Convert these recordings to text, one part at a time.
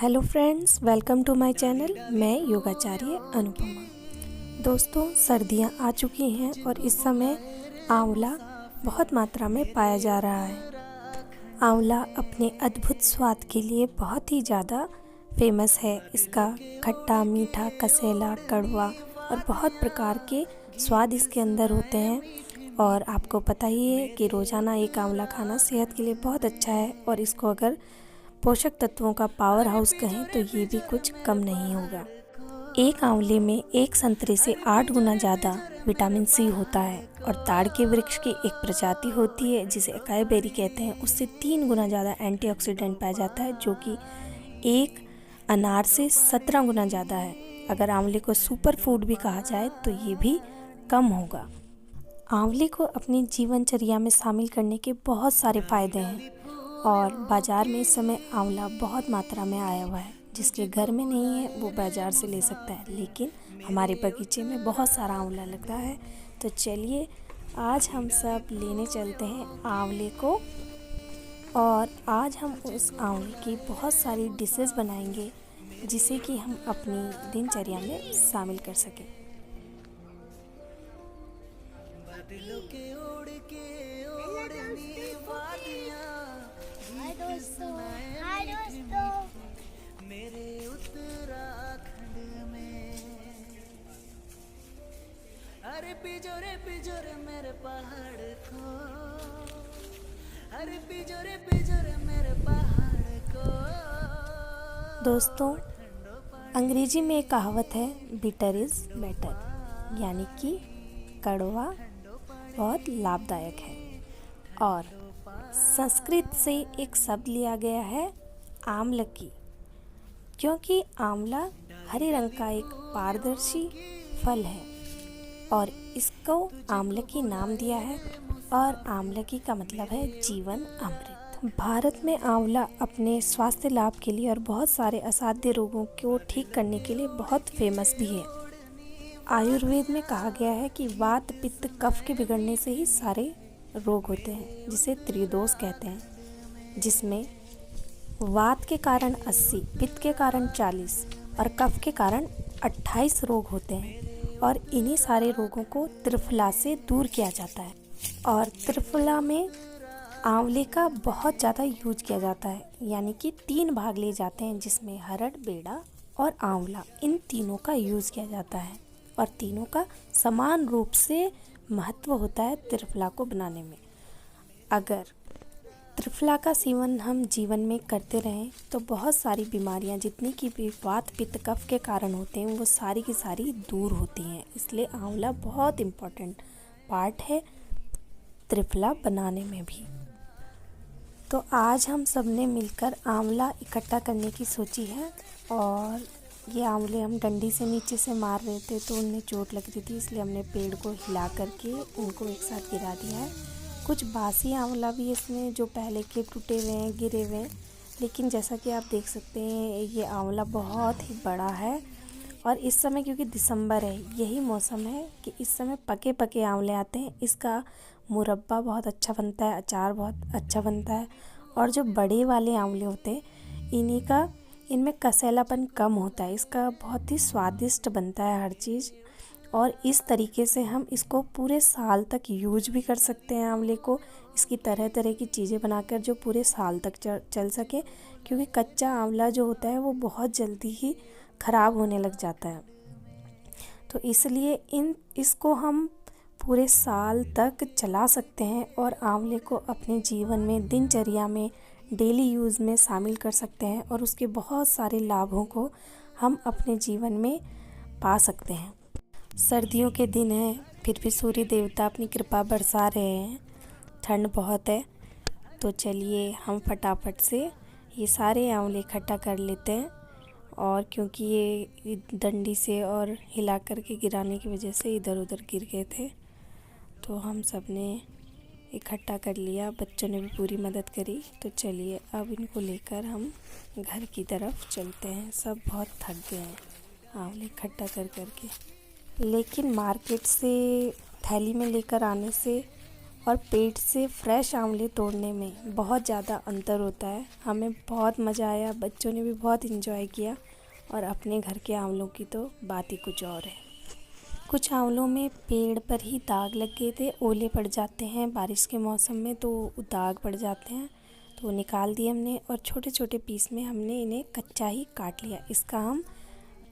Hello friends, welcome to my channel. मैं योगाचार्य अनुपमा। दोस्तों, सर्दियां आ चुकी हैं और इस समय आंवला बहुत मात्रा में पाया जा रहा है। आंवला अपने अद्भुत स्वाद के लिए बहुत ही ज़्यादा फेमस है। इसका खट्टा, मीठा, कसेला, कड़वा और बहुत प्रकार के स्वाद इसके अंदर होते हैं। और आपको पता ही है कि रोज़ाना एक आंवला खाना सेहत के लिए बहुत अच्छा है और इसको अगर पोषक तत्वों का पावर हाउस कहें तो ये भी कुछ कम नहीं होगा। एक आंवले में एक संतरे से 8 गुना ज़्यादा विटामिन सी होता है और ताड़ के वृक्ष की एक प्रजाति होती है जिसे अकाई बेरी कहते हैं, उससे 3 गुना ज़्यादा एंटीऑक्सीडेंट पाया जाता है, जो कि एक अनार से 17 गुना ज़्यादा है। अगर आंवले को सुपर फूड भी कहा जाए तो ये भी कम होगा। आंवले को अपनी जीवनचर्या में शामिल करने के बहुत सारे फायदे हैं और बाज़ार में इस समय आंवला बहुत मात्रा में आया हुआ है। जिसके घर में नहीं है वो बाज़ार से ले सकता है, लेकिन हमारे बगीचे में बहुत सारा आंवला लगा है। तो चलिए आज हम सब लेने चलते हैं आंवले को और आज हम उस आंवले की बहुत सारी डिशेस बनाएंगे जिसे कि हम अपनी दिनचर्या में शामिल कर सकें। हाय दोस्तों मेरे उत्तराखंड में। अरे पिजोरे मेरे पहाड़ को, अरे पिजोरे मेरे पहाड़ को। दोस्तों, अंग्रेजी में एक कहावत है, बिटर इज़ बेटर, यानी कि कड़वा बहुत लाभदायक है। और संस्कृत से एक शब्द लिया गया है आमलकी, क्योंकि आंवला हरे रंग का एक पारदर्शी फल है और इसको आमलकी नाम दिया है। और आमलकी का मतलब है जीवन अमृत। भारत में आंवला अपने स्वास्थ्य लाभ के लिए और बहुत सारे असाध्य रोगों को ठीक करने के लिए बहुत फेमस भी है। आयुर्वेद में कहा गया है कि वात, पित्त, कफ के बिगड़ने से ही सारे रोग होते हैं, जिसे त्रिदोष कहते हैं, जिसमें वात के कारण 80, पित्त के कारण 40 और कफ के कारण 28 रोग होते हैं। और इन्हीं सारे रोगों को त्रिफला से दूर किया जाता है। और त्रिफला में आंवले का बहुत ज़्यादा यूज किया जाता है, यानी कि 3 भाग लिए जाते हैं, जिसमें हरड़, बेड़ा और आंवला, इन तीनों का यूज किया जाता है और तीनों का समान रूप से महत्व होता है त्रिफला को बनाने में। अगर त्रिफला का सेवन हम जीवन में करते रहें तो बहुत सारी बीमारियां, जितनी की भी वात, पित्त, कफ के कारण होते हैं, वो सारी की सारी दूर होती हैं। इसलिए आंवला बहुत इम्पोर्टेंट पार्ट है त्रिफला बनाने में भी। तो आज हम सब ने मिलकर आंवला इकट्ठा करने की सोची है और ये आंवले हम डंडी से नीचे से मार रहे थे तो उनमें चोट लग रही थी, इसलिए हमने पेड़ को हिला करके उनको एक साथ गिरा दिया है। कुछ बासी आंवला भी इसमें जो पहले के टूटे हुए हैं, गिरे हुए हैं, लेकिन जैसा कि आप देख सकते हैं ये आंवला बहुत ही बड़ा है। और इस समय क्योंकि दिसंबर है, यही मौसम है कि इस समय पके पके आंवले आते हैं। इसका मुरब्बा बहुत अच्छा बनता है, अचार बहुत अच्छा बनता है। और जो बड़े वाले आंवले होते हैं इनमें कसेलापन कम होता है, इसका बहुत ही स्वादिष्ट बनता है हर चीज़। और इस तरीके से हम इसको पूरे साल तक यूज भी कर सकते हैं आंवले को, इसकी तरह तरह की चीज़ें बनाकर जो पूरे साल तक चल सके, क्योंकि कच्चा आंवला जो होता है वो बहुत जल्दी ही ख़राब होने लग जाता है। तो इसलिए इसको हम पूरे साल तक चला सकते हैं और आंवले को अपने जीवन में, दिनचर्या में, डेली यूज़ में शामिल कर सकते हैं और उसके बहुत सारे लाभों को हम अपने जीवन में पा सकते हैं। सर्दियों के दिन हैं, फिर भी सूर्य देवता अपनी कृपा बरसा रहे हैं। ठंड बहुत है, तो चलिए हम फटाफट से ये सारे आंवले इकट्ठा कर लेते हैं। और क्योंकि ये डंडी से और हिला करके गिराने की वजह से इधर उधर गिर गए थे, तो हम सब ने इकट्ठा कर लिया, बच्चों ने भी पूरी मदद करी। तो चलिए अब इनको लेकर हम घर की तरफ चलते हैं। सब बहुत थक गए हैं आंवले इकट्ठा कर करके, लेकिन मार्केट से थैली में लेकर आने से और पेट से फ्रेश आंवले तोड़ने में बहुत ज़्यादा अंतर होता है। हमें बहुत मज़ा आया, बच्चों ने भी बहुत एंजॉय किया और अपने घर के आंवलों की तो बात ही कुछ और है। कुछ आंवलों में पेड़ पर ही दाग लग गए थे, ओले पड़ जाते हैं बारिश के मौसम में तो दाग पड़ जाते हैं, तो वो निकाल दिए हमने और छोटे छोटे पीस में हमने इन्हें कच्चा ही काट लिया। इसका हम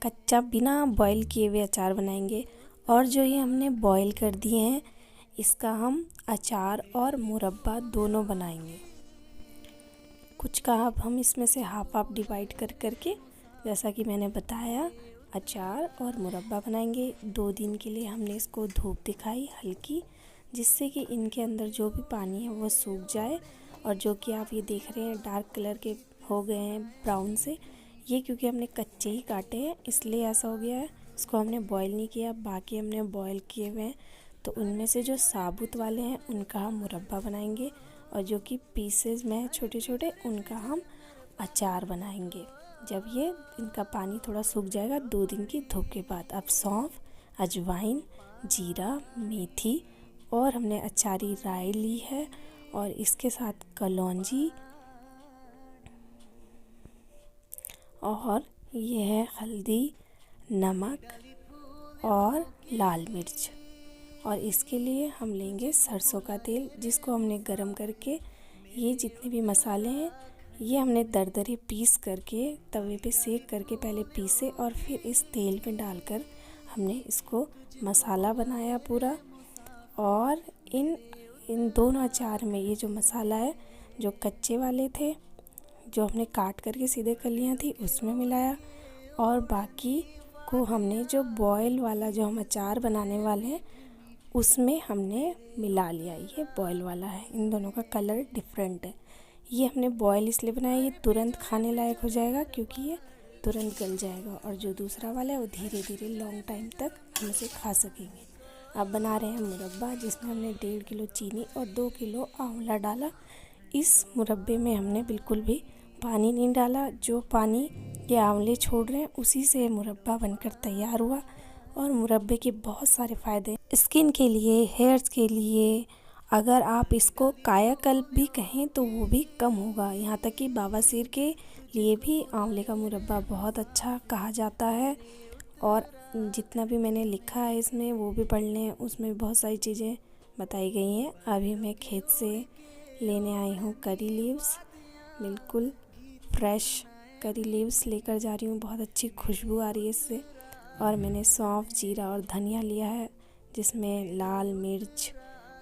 कच्चा बिना बॉईल किए हुए अचार बनाएंगे। और जो ये हमने बॉईल कर दिए हैं इसका हम अचार और मुरब्बा दोनों बनाएंगे। कुछ का अब हम इसमें से हाफ हाफ डिवाइड कर करके, जैसा कि मैंने बताया, अचार और मुरब्बा बनाएंगे। 2 दिन के लिए हमने इसको धूप दिखाई हल्की, जिससे कि इनके अंदर जो भी पानी है वो सूख जाए। और जो कि आप ये देख रहे हैं डार्क कलर के हो गए हैं ब्राउन से, ये क्योंकि हमने कच्चे ही काटे हैं इसलिए ऐसा हो गया है। इसको हमने बॉईल नहीं किया, बाकी हमने बॉईल किए हुए हैं, तो उनमें से जो साबुत वाले हैं उनका हम मुरब्बा बनाएंगे और जो कि पीसेज में हैं छोटे छोटे उनका हम अचार बनाएंगे। जब ये इनका पानी थोड़ा सूख जाएगा 2 दिन की धूप के बाद। अब सौंफ, अजवाइन, जीरा, मेथी और हमने अचारी राई ली है और इसके साथ कलौंजी और ये है हल्दी, नमक और लाल मिर्च। और इसके लिए हम लेंगे सरसों का तेल, जिसको हमने गरम करके ये जितने भी मसाले हैं ये हमने दरदरे पीस करके तवे पे सेक करके पहले पीसे और फिर इस तेल में डालकर हमने इसको मसाला बनाया पूरा। और इन दोनों अचार में ये जो मसाला है, जो कच्चे वाले थे जो हमने काट करके सीधे कलियाँ थी उसमें मिलाया और बाकी को हमने जो बॉयल वाला जो हम अचार बनाने वाले हैं उसमें हमने मिला लिया। ये बॉयल वाला है, इन दोनों का कलर डिफरेंट है। ये हमने बॉयल इसलिए बनाया, ये तुरंत खाने लायक हो जाएगा क्योंकि ये तुरंत गल जाएगा। और जो दूसरा वाला है वो धीरे धीरे लॉन्ग टाइम तक हम इसे खा सकेंगे। अब बना रहे हैं मुरब्बा, जिसमें हमने 1.5 किलो चीनी और 2 किलो आंवला डाला। इस मुरब्बे में हमने बिल्कुल भी पानी नहीं डाला, जो पानी ये आंवले छोड़ रहे हैं उसी से मुरब्बा बनकर तैयार हुआ। और मुरब्बे के बहुत सारे फ़ायदे स्किन के लिए, हेयर्स के लिए, अगर आप इसको कायाकल्प भी कहें तो वो भी कम होगा। यहाँ तक कि बवासीर के लिए भी आंवले का मुरब्बा बहुत अच्छा कहा जाता है। और जितना भी मैंने लिखा है इसमें वो भी पढ़ लें, उसमें भी बहुत सारी चीज़ें बताई गई हैं। अभी मैं खेत से लेने आई हूँ करी लीव्स, बिल्कुल फ्रेश करी लीव्स लेकर जा रही हूँ, बहुत अच्छी खुशबू आ रही है इससे। और मैंने सौंफ, जीरा और धनिया लिया है, जिसमें लाल मिर्च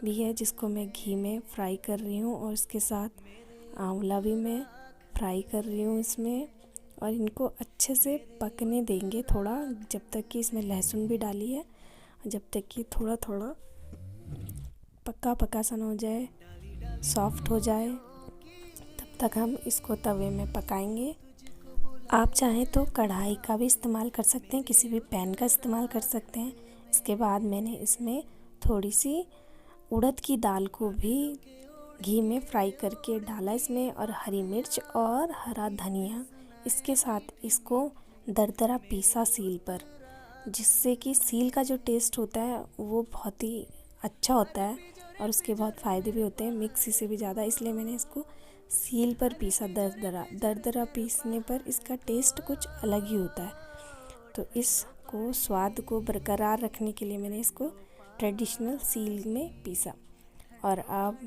भी है जिसको मैं घी में फ्राई कर रही हूँ और इसके साथ आंवला भी मैं फ्राई कर रही हूँ इसमें। और इनको अच्छे से पकने देंगे थोड़ा, जब तक कि इसमें लहसुन भी डाली है, जब तक कि थोड़ा थोड़ा पक्का पक्का सा हो जाए, सॉफ्ट हो जाए, तब तक हम इसको तवे में पकाएंगे। आप चाहें तो कढ़ाई का भी इस्तेमाल कर सकते हैं, किसी भी पैन का इस्तेमाल कर सकते हैं। इसके बाद मैंने इसमें थोड़ी सी उड़द की दाल को भी घी में फ्राई करके डाला इसमें, और हरी मिर्च और हरा धनिया। इसके साथ इसको दरदरा पीसा सील पर, जिससे कि सील का जो टेस्ट होता है वो बहुत ही अच्छा होता है और उसके बहुत फ़ायदे भी होते हैं मिक्सी से भी ज़्यादा, इसलिए मैंने इसको सील पर पीसा। दरदरा पीसने पर इसका टेस्ट कुछ अलग ही होता है। तो इसको स्वाद को बरकरार रखने के लिए मैंने इसको ट्रेडिशनल सील में पीसा। और अब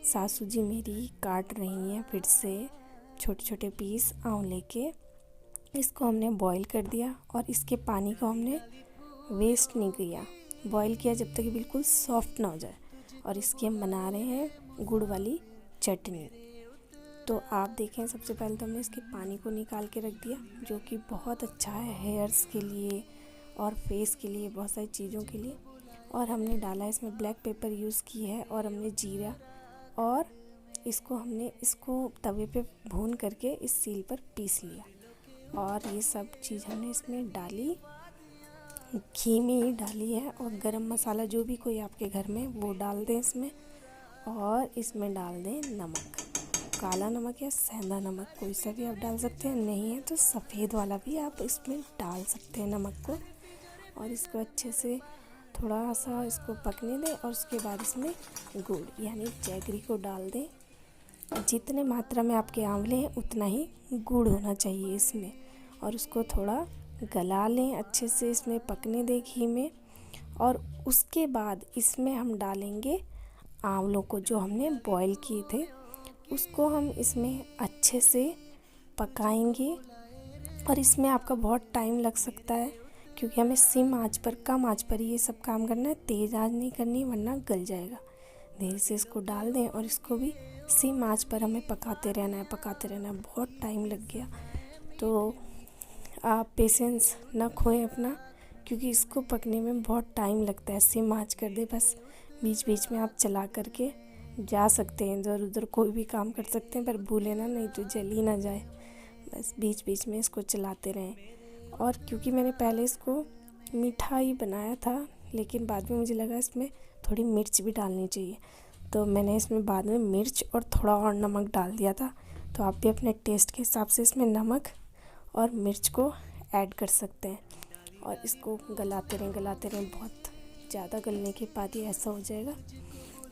सासू जी मेरी काट रही हैं फिर से छोटे छोटे पीस आंवले के। इसको हमने बॉईल कर दिया और इसके पानी को हमने वेस्ट नहीं किया, बॉईल किया जब तक बिल्कुल सॉफ्ट ना हो जाए। और इसकी हम बना रहे हैं गुड़ वाली चटनी। तो आप देखें, सबसे पहले तो हमने इसके पानी को निकाल के रख दिया, जो कि बहुत अच्छा है हेयर्स के लिए और फेस के लिए, बहुत सारी चीज़ों के लिए। और हमने डाला इसमें ब्लैक पेपर यूज़ की है और हमने जीरा, और इसको तवे पे भून करके इस सील पर पीस लिया। और ये सब चीज़ हमने इसमें डाली, घी में ही डाली है। और गरम मसाला जो भी कोई आपके घर में वो डाल दें इसमें। और इसमें डाल दें नमक, काला नमक या सेंधा नमक, कोई सा भी आप डाल सकते हैं, नहीं है तो सफ़ेद वाला भी आप इसमें डाल सकते हैं नमक को। और इसको अच्छे से थोड़ा सा इसको पकने दें और उसके बाद इसमें गुड़ यानी जैगरी को डाल दें। जितने मात्रा में आपके आंवले हैं उतना ही गुड़ होना चाहिए इसमें, और उसको थोड़ा गला लें अच्छे से, इसमें पकने दें घी में। और उसके बाद इसमें हम डालेंगे आंवलों को जो हमने बॉईल किए थे, उसको हम इसमें अच्छे से पकाएंगे। और इसमें आपका बहुत टाइम लग सकता है क्योंकि हमें सिम आंच पर, कम आंच पर ये सब काम करना है, तेज़ आंच नहीं करनी वरना गल जाएगा। धीरे से इसको डाल दें और इसको भी सिम आंच पर हमें पकाते रहना है। बहुत टाइम लग गया, तो आप पेशेंस ना खोएं अपना, क्योंकि इसको पकने में बहुत टाइम लगता है। सिम आंच कर दे बस, बीच बीच में आप चला करके जा सकते हैं, इधर उधर कोई भी काम कर सकते हैं, पर भूले ना, नहीं तो जल ही ना जाए। बस बीच बीच में इसको चलाते रहें। और क्योंकि मैंने पहले इसको मीठा ही बनाया था, लेकिन बाद में मुझे लगा इसमें थोड़ी मिर्च भी डालनी चाहिए, तो मैंने इसमें बाद में मिर्च और थोड़ा और नमक डाल दिया था। तो आप भी अपने टेस्ट के हिसाब से इसमें नमक और मिर्च को ऐड कर सकते हैं। और इसको गलाते रहें। बहुत ज़्यादा गलने के बाद ये ऐसा हो जाएगा,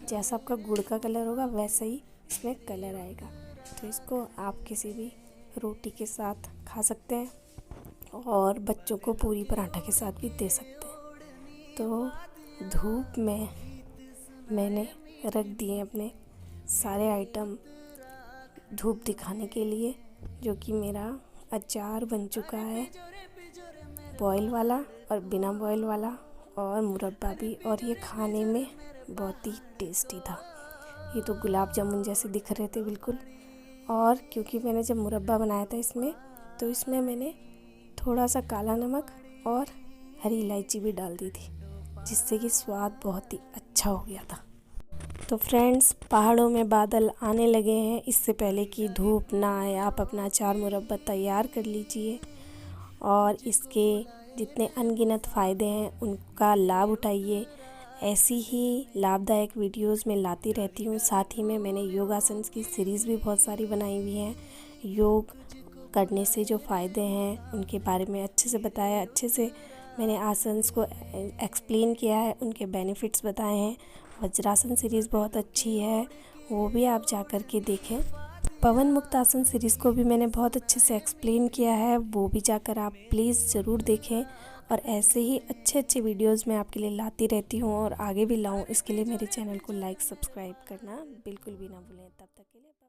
जैसा आपका गुड़ का कलर होगा वैसा ही इसमें कलर आएगा। तो इसको आप किसी भी रोटी के साथ खा सकते हैं और बच्चों को पूरी पराठा के साथ भी दे सकते हैं। तो धूप में मैंने रख दिए अपने सारे आइटम धूप दिखाने के लिए, जो कि मेरा अचार बन चुका है, बॉयल वाला और बिना बॉयल वाला, और मुरब्बा भी। और ये खाने में बहुत ही टेस्टी था। ये तो गुलाब जामुन जैसे दिख रहे थे बिल्कुल। और क्योंकि मैंने जब मुरब्बा बनाया था इसमें, तो इसमें मैंने थोड़ा सा काला नमक और हरी इलायची भी डाल दी थी, जिससे कि स्वाद बहुत ही अच्छा हो गया था। तो फ्रेंड्स, पहाड़ों में बादल आने लगे हैं, इससे पहले कि धूप ना आए आप अपना अचार मुरब्बा तैयार कर लीजिए और इसके जितने अनगिनत फ़ायदे हैं उनका लाभ उठाइए। ऐसी ही लाभदायक वीडियोस मैं लाती रहती हूँ। साथ ही में मैंने योगासन की सीरीज़ भी बहुत सारी बनाई हुई हैं। योग करने से जो फ़ायदे हैं उनके बारे में अच्छे से बताया, अच्छे से मैंने आसन्स को एक्सप्लेन किया है, उनके बेनिफिट्स बताए हैं। वज्रासन सीरीज़ बहुत अच्छी है, वो भी आप जा कर के देखें। पवन मुक्त आसन सीरीज़ को भी मैंने बहुत अच्छे से एक्सप्लेन किया है, वो भी जाकर आप प्लीज़ ज़रूर देखें। और ऐसे ही अच्छे अच्छे वीडियोस मैं आपके लिए लाती रहती हूँ और आगे भी लाऊँ, इसके लिए मेरे चैनल को लाइक सब्सक्राइब करना बिल्कुल भी ना भूलें। तब तक के लिए